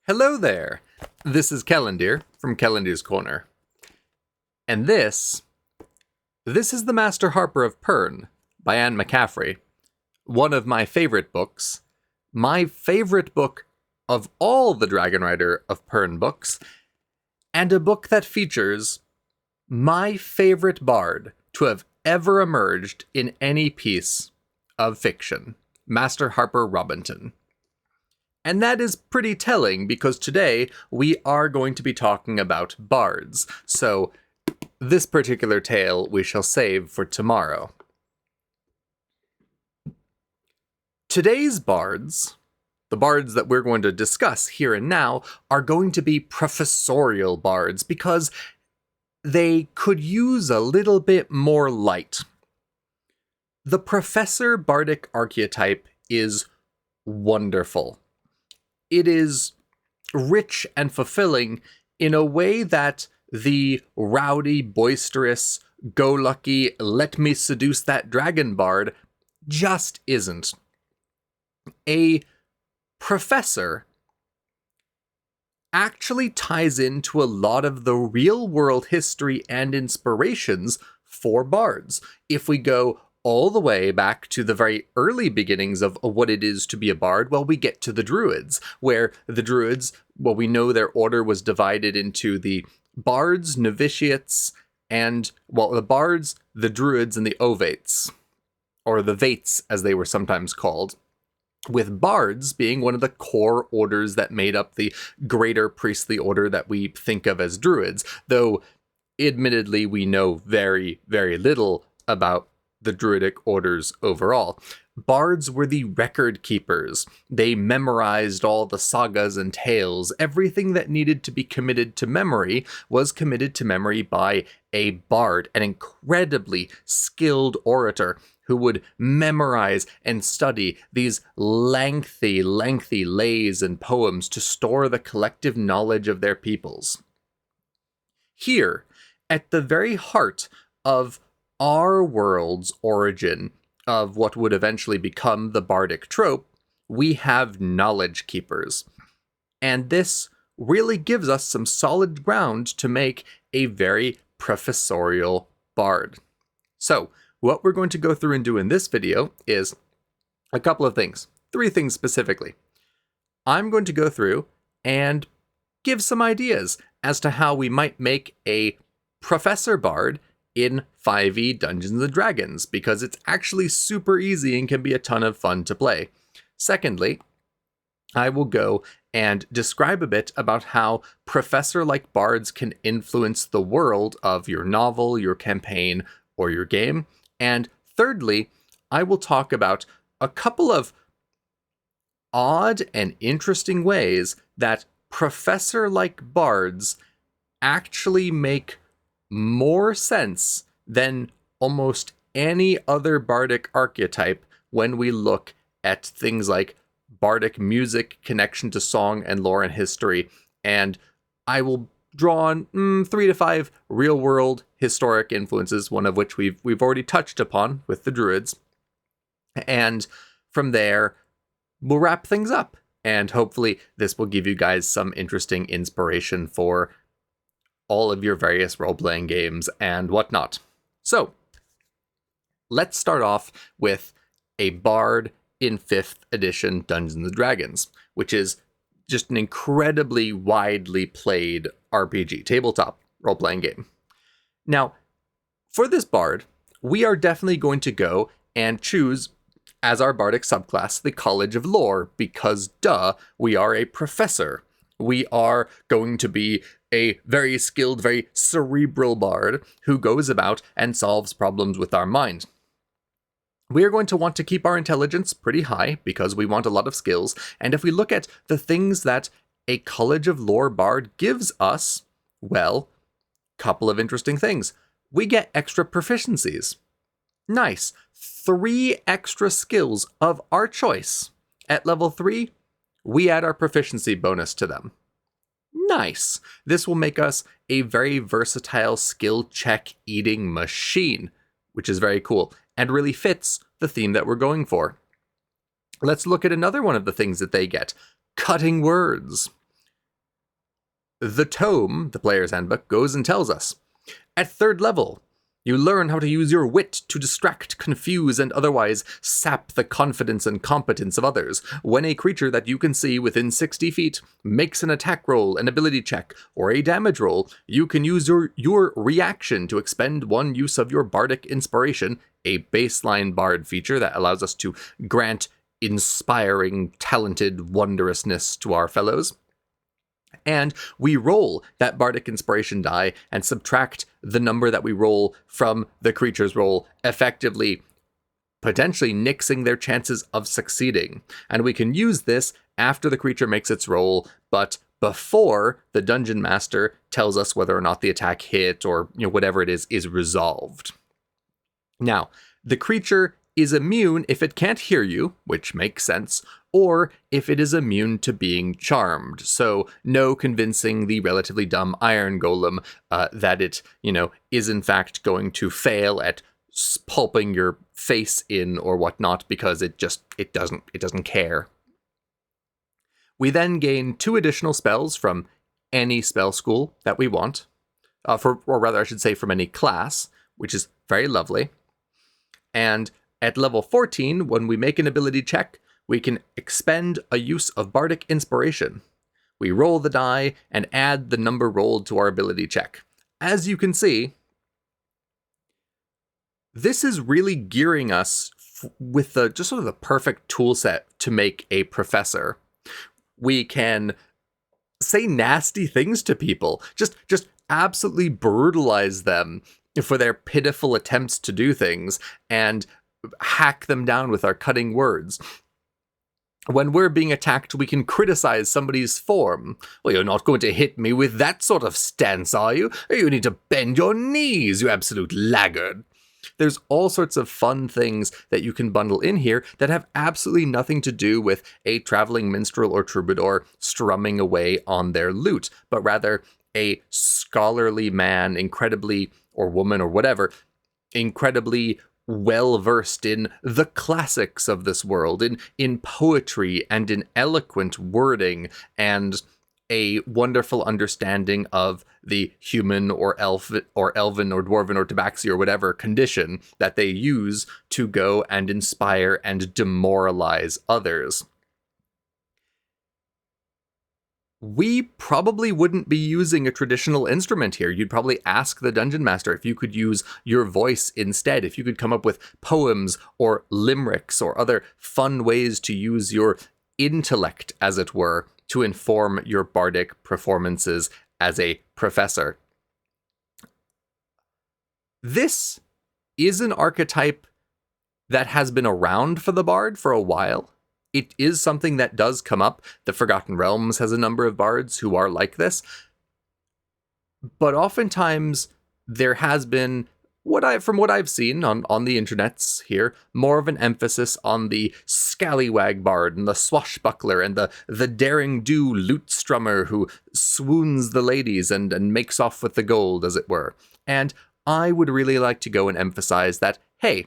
Hello there! This is Kellendir from Kellendir's Corner. And this is The Master Harper of Pern by Anne McCaffrey. One of my favorite books. My favorite book of all the Dragon Rider of Pern books. And a book that features my favorite bard to have ever emerged in any piece of fiction. Master Harper Robinson. And that is pretty telling because today we are going to be talking about bards. So this particular tale we shall save for tomorrow. Today's bards, the bards that we're going to discuss here and now, are going to be professorial bards because they could use a little bit more light. The professor bardic archetype is wonderful. It is rich and fulfilling in a way that the rowdy, boisterous, go-lucky, let me seduce that dragon bard just isn't. A professor actually ties into a lot of the real-world history and inspirations for bards. If we go all the way back to the very early beginnings of what it is to be a bard, well, we get to the druids, where the druids, well, we know their order was divided into the bards, novitiates, and, well, the bards, the druids, and the ovates, or the vates, as they were sometimes called, with bards being one of the core orders that made up the greater priestly order that we think of as druids, though admittedly we know very, very little about the druidic orders overall. Bards were the record keepers. They memorized all the sagas and tales. Everything that needed to be committed to memory was committed to memory by a bard, an incredibly skilled orator who would memorize and study these lengthy lays and poems to store the collective knowledge of their peoples. Here, at the very heart of our world's origin of what would eventually become the bardic trope, we have knowledge keepers. And this really gives us some solid ground to make a very professorial bard. So, what we're going to go through and do in this video is a couple of things. 3 things specifically. I'm going to go through and give some ideas as to how we might make a professor bard in 5e Dungeons & Dragons, because it's actually super easy and can be a ton of fun to play. Secondly, I will go and describe a bit about how professor-like bards can influence the world of your novel, your campaign, or your game. And thirdly, I will talk about a couple of odd and interesting ways that professor-like bards actually make more sense than almost any other bardic archetype when we look at things like bardic music, connection to song and lore and history. And I will draw on 3 to 5 real-world historic influences, one of which we've already touched upon with the druids. And from there, we'll wrap things up. And hopefully this will give you guys some interesting inspiration for all of your various role-playing games and whatnot. So, let's start off with a bard in 5th edition Dungeons & Dragons, which is just an incredibly widely played RPG, tabletop role-playing game. Now, for this bard, we are definitely going to go and choose as our bardic subclass the College of Lore, because duh, we are a professor. We are going to be a very skilled, very cerebral bard who goes about and solves problems with our mind. We are going to want to keep our intelligence pretty high because we want a lot of skills. And if we look at the things that a College of Lore bard gives us, well, couple of interesting things. We get extra proficiencies. Nice. 3 extra skills of our choice. At level 3, we add our proficiency bonus to them. Nice. This will make us a very versatile skill check eating machine, which is very cool and really fits the theme that we're going for. Let's look at another one of the things that they get. Cutting words. the tome, the player's handbook, goes and tells us, at 3rd level, you learn how to use your wit to distract, confuse, and otherwise sap the confidence and competence of others. When a creature that you can see within 60 feet makes an attack roll, an ability check, or a damage roll, you can use your reaction to expend 1 use of your bardic inspiration, a baseline bard feature that allows us to grant inspiring, talented wondrousness to our fellows. And we roll that bardic inspiration die and subtract the number that we roll from the creature's roll, effectively potentially nixing their chances of succeeding. And we can use this after the creature makes its roll, but before the dungeon master tells us whether or not the attack hit or whatever it is resolved. Now, the creature is immune if it can't hear you, which makes sense, or if it is immune to being charmed. So no convincing the relatively dumb iron golem that it, is in fact going to fail at pulping your face in or whatnot, because it doesn't care. We then gain 2 additional spells from any spell school that we want, or rather I should say from any class, which is very lovely. And at level 14, when we make an ability check, we can expend a use of bardic inspiration. We roll the die and add the number rolled to our ability check. As you can see, this is really gearing us with just sort of the perfect tool set to make a professor. We can say nasty things to people, just absolutely brutalize them for their pitiful attempts to do things, and hack them down with our cutting words. When we're being attacked, we can criticize somebody's form. Well, you're not going to hit me with that sort of stance, are you? You need to bend your knees, you absolute laggard. There's all sorts of fun things that you can bundle in here that have absolutely nothing to do with a traveling minstrel or troubadour strumming away on their lute, but rather a scholarly man, or woman or whatever, incredibly well-versed in the classics of this world, in poetry and in eloquent wording, and a wonderful understanding of the human or elven or dwarven or tabaxi or whatever condition that they use to go and inspire and demoralize others. We probably wouldn't be using a traditional instrument here. You'd probably ask the dungeon master if you could use your voice instead, if you could come up with poems or limericks or other fun ways to use your intellect, as it were, to inform your bardic performances as a professor. This is an archetype that has been around for the bard for a while. It is something that does come up. The Forgotten Realms has a number of bards who are like this. But oftentimes there has been, from what I've seen on the internets here, more of an emphasis on the scallywag bard and the swashbuckler and the daring-do lute strummer who swoons the ladies and makes off with the gold, as it were. And I would really like to go and emphasize that, hey,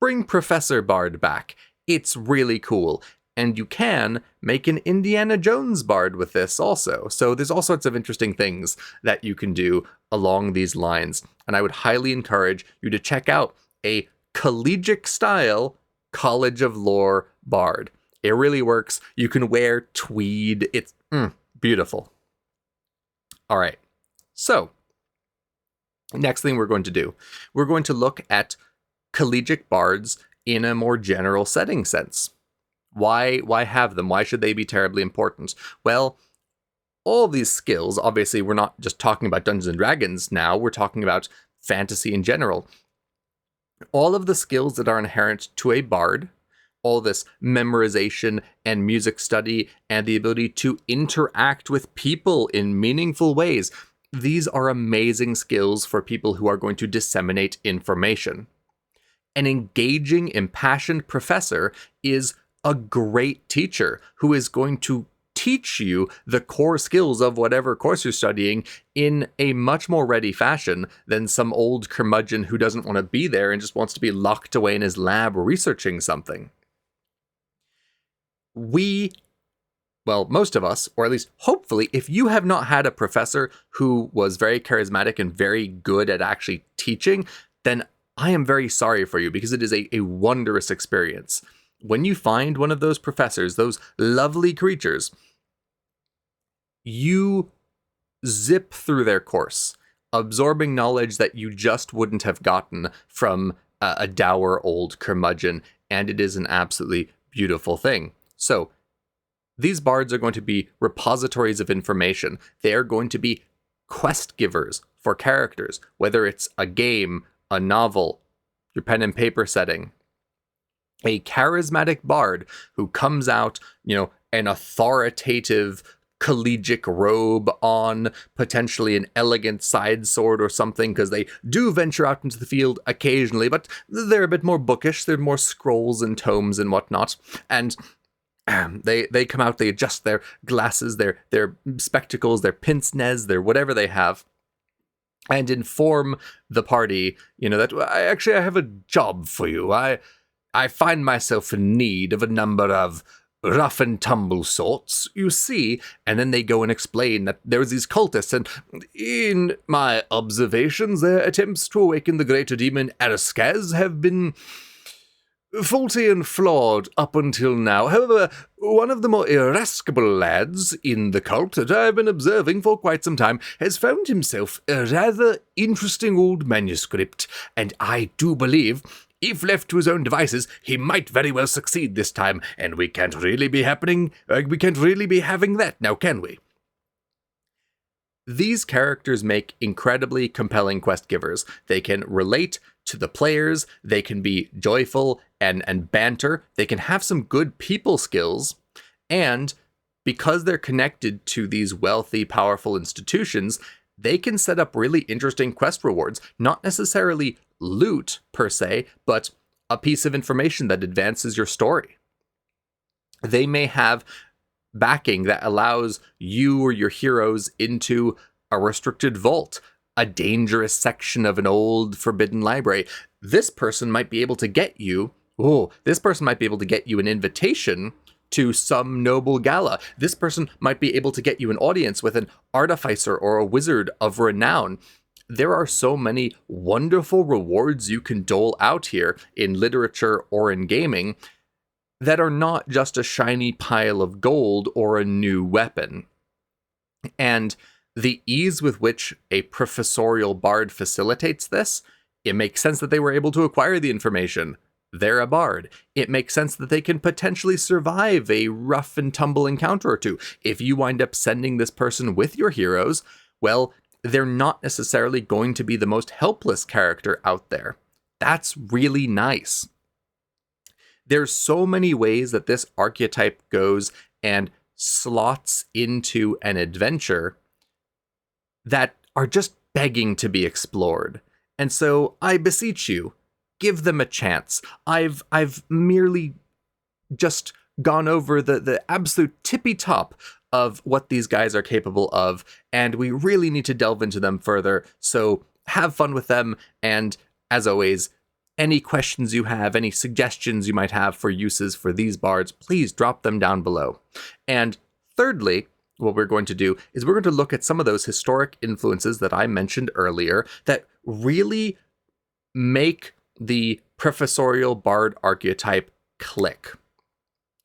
bring Professor Bard back. It's really cool. And you can make an Indiana Jones bard with this also. So there's all sorts of interesting things that you can do along these lines. And I would highly encourage you to check out a collegiate style College of Lore bard. It really works. You can wear tweed. It's beautiful. All right. So next thing we're going to do, we're going to look at collegiate bards in a more general setting sense. Why have them? Why should they be terribly important? Well, all these skills, obviously we're not just talking about Dungeons and Dragons now, we're talking about fantasy in general. All of the skills that are inherent to a bard, all this memorization and music study and the ability to interact with people in meaningful ways, these are amazing skills for people who are going to disseminate information. An engaging, impassioned professor is a great teacher who is going to teach you the core skills of whatever course you're studying in a much more ready fashion than some old curmudgeon who doesn't want to be there and just wants to be locked away in his lab researching something. We well, most of us, or at least hopefully, if you have not had a professor who was very charismatic and very good at actually teaching, then I am very sorry for you, because it is a wondrous experience. When you find one of those professors, those lovely creatures, you zip through their course, absorbing knowledge that you just wouldn't have gotten from a dour old curmudgeon, and it is an absolutely beautiful thing. So, these bards are going to be repositories of information. They are going to be quest givers for characters, whether it's a game, a novel, your pen and paper setting. A charismatic bard who comes out, an authoritative collegiate robe on, potentially an elegant side sword or something, because they do venture out into the field occasionally, but they're a bit more bookish. They're more scrolls and tomes and whatnot. And they come out, they adjust their glasses, their spectacles, their pince-nez, their whatever they have, and inform the party, that I have a job for you. I find myself in need of a number of rough and tumble sorts, you see. And then they go and explain that there's these cultists, and in my observations, their attempts to awaken the greater demon Ariskaz have been faulty and flawed up until now. However, one of the more irascible lads in the cult that I've been observing for quite some time has found himself a rather interesting old manuscript, and I do believe, if left to his own devices, he might very well succeed this time, and we can't really be having that now, can we? These characters make incredibly compelling quest givers. They can relate to the players, they can be joyful and banter, they can have some good people skills, and because they're connected to these wealthy, powerful institutions, they can set up really interesting quest rewards, not necessarily loot per se, but a piece of information that advances your story. They may have backing that allows you or your heroes into a restricted vault, a dangerous section of an old forbidden library. This person might be able to get you an invitation to some noble gala. This person might be able to get you an audience with an artificer or a wizard of renown. There are so many wonderful rewards you can dole out here in literature or in gaming that are not just a shiny pile of gold or a new weapon. And the ease with which a professorial bard facilitates this, it makes sense that they were able to acquire the information. They're a bard. It makes sense that they can potentially survive a rough and tumble encounter or two. If you wind up sending this person with your heroes, well, they're not necessarily going to be the most helpless character out there. That's really nice. There's so many ways that this archetype goes and slots into an adventure that are just begging to be explored. And so I beseech you, give them a chance. I've merely just gone over the absolute tippy top of what these guys are capable of, and we really need to delve into them further. So have fun with them, and as always, any questions you have, any suggestions you might have for uses for these bards, please drop them down below. And thirdly, what we're going to do is we're going to look at some of those historic influences that I mentioned earlier that really make the professorial bard archetype click.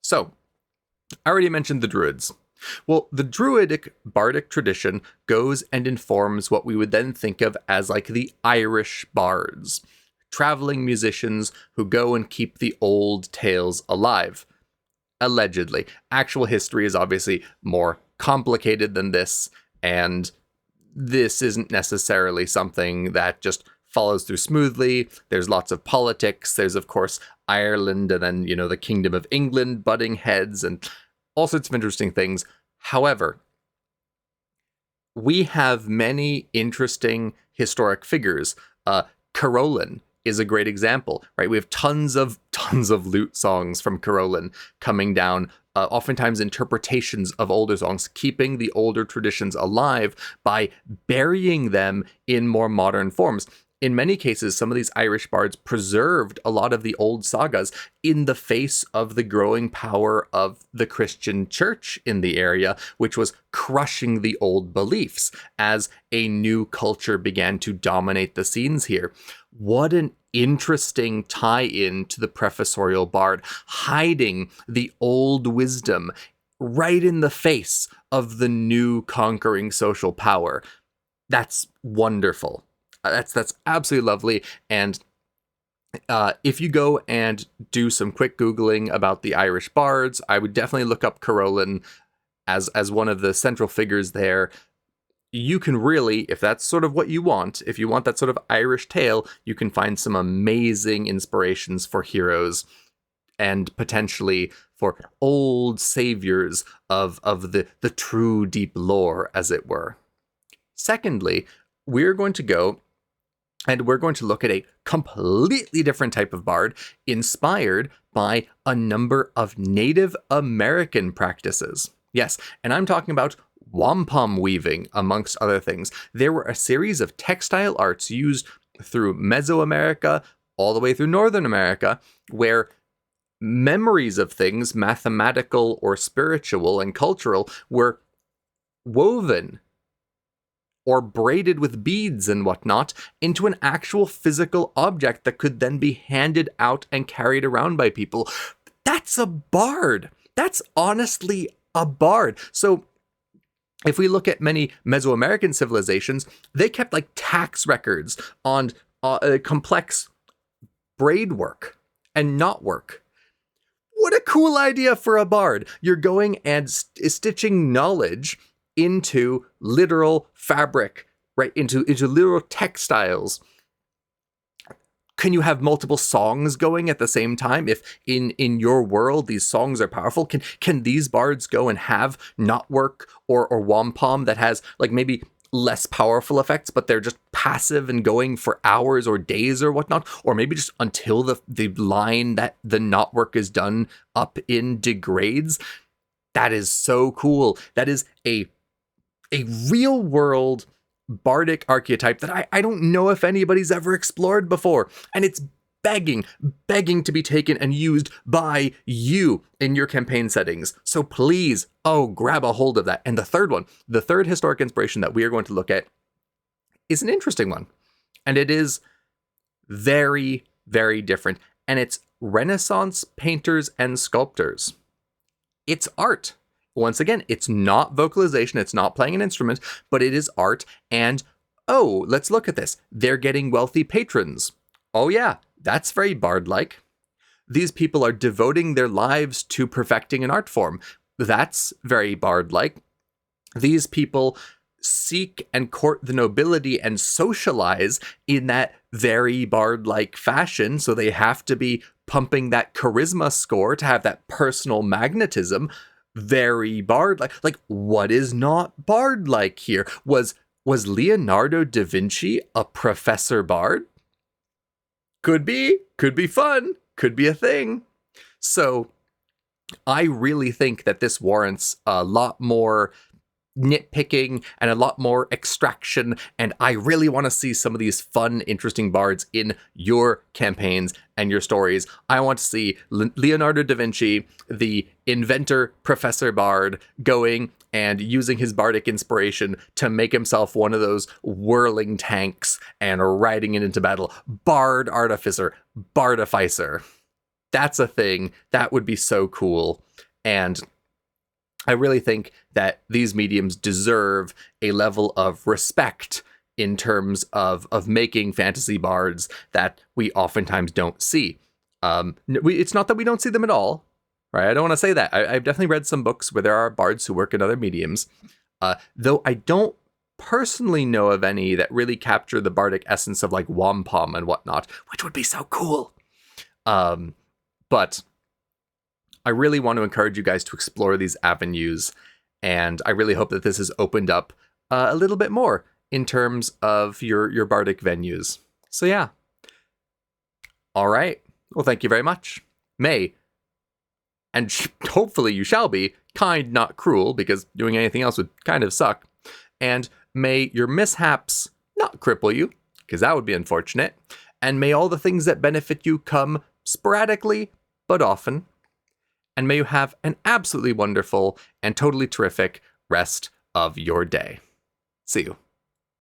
So, I already mentioned the druids. Well, the druidic bardic tradition goes and informs what we would then think of as like the Irish bards, traveling musicians who go and keep the old tales alive. Allegedly. Actual history is obviously more complicated than this, and this isn't necessarily something that just follows through smoothly. There's lots of politics. There's, of course, Ireland, and then, the Kingdom of England butting heads, and all sorts of interesting things. However, we have many interesting historic figures. Carolyn is a great example, right? We have tons of lute songs from Carolyn coming down, oftentimes interpretations of older songs, keeping the older traditions alive by burying them in more modern forms. in many cases, some of these Irish bards preserved a lot of the old sagas in the face of the growing power of the Christian church in the area, which was crushing the old beliefs as a new culture began to dominate the scenes here. What an interesting tie-in to the professorial bard, hiding the old wisdom right in the face of the new conquering social power. That's wonderful. That's absolutely lovely. And if you go and do some quick Googling about the Irish bards, I would definitely look up Carolyn as one of the central figures there. You can really, if that's sort of what you want, if you want that sort of Irish tale, you can find some amazing inspirations for heroes and potentially for old saviors of the true deep lore, as it were. Secondly, we're going to go and we're going to look at a completely different type of bard inspired by a number of Native American practices. Yes, and I'm talking about wampum weaving, amongst other things. There were a series of textile arts used through Mesoamerica all the way through Northern America, where memories of things, mathematical or spiritual and cultural, were woven or braided with beads and whatnot into an actual physical object that could then be handed out and carried around by people. That's a bard. That's honestly a bard. So if we look at many Mesoamerican civilizations, they kept like tax records on complex braid work and knot work. What a cool idea for a bard. You're going and stitching knowledge into literal fabric, right? Into literal textiles. Can you have multiple songs going at the same time? If in your world these songs are powerful, can these bards go and have knotwork or wampum that has like maybe less powerful effects, but they're just passive and going for hours or days or whatnot, or maybe just until the line that the knotwork is done up in degrades? That is so cool. That is a real world bardic archetype that I don't know if anybody's ever explored before. And it's begging to be taken and used by you in your campaign settings. So please, grab a hold of that. And the third historic inspiration that we are going to look at is an interesting one. And it is very, very different. And it's Renaissance painters and sculptors. It's art. Once again, it's not vocalization, it's not playing an instrument, but it is art. And, let's look at this. They're getting wealthy patrons. Oh yeah, that's very bard-like. These people are devoting their lives to perfecting an art form. That's very bard-like. These people seek and court the nobility and socialize in that very bard-like fashion, so they have to be pumping that charisma score to have that personal magnetism. Very bard-like. Like, what is not bard-like here? Was Leonardo da Vinci a professor bard? Could be fun, could be a thing. So I really think that this warrants a lot more nitpicking and a lot more extraction, and I really want to see some of these fun, interesting bards in your campaigns and your stories. I want to see Leonardo da Vinci, the inventor, professor bard, going and using his bardic inspiration to make himself one of those whirling tanks and riding it into battle. Bard artificer, bardificer. That's a thing. That would be so cool. And I really think that these mediums deserve a level of respect in terms of making fantasy bards that we oftentimes don't see. It's not that we don't see them at all, right? I don't want to say that. I've definitely read some books where there are bards who work in other mediums, though I don't personally know of any that really capture the bardic essence of like wampum and whatnot, which would be so cool. But I really want to encourage you guys to explore these avenues, and I really hope that this has opened up a little bit more in terms of your bardic venues. So yeah. All right. Well, thank you very much. May, and hopefully you shall be, kind, not cruel, because doing anything else would kind of suck. And may your mishaps not cripple you, because that would be unfortunate. And may all the things that benefit you come sporadically, but often. And may you have an absolutely wonderful and totally terrific rest of your day. See you.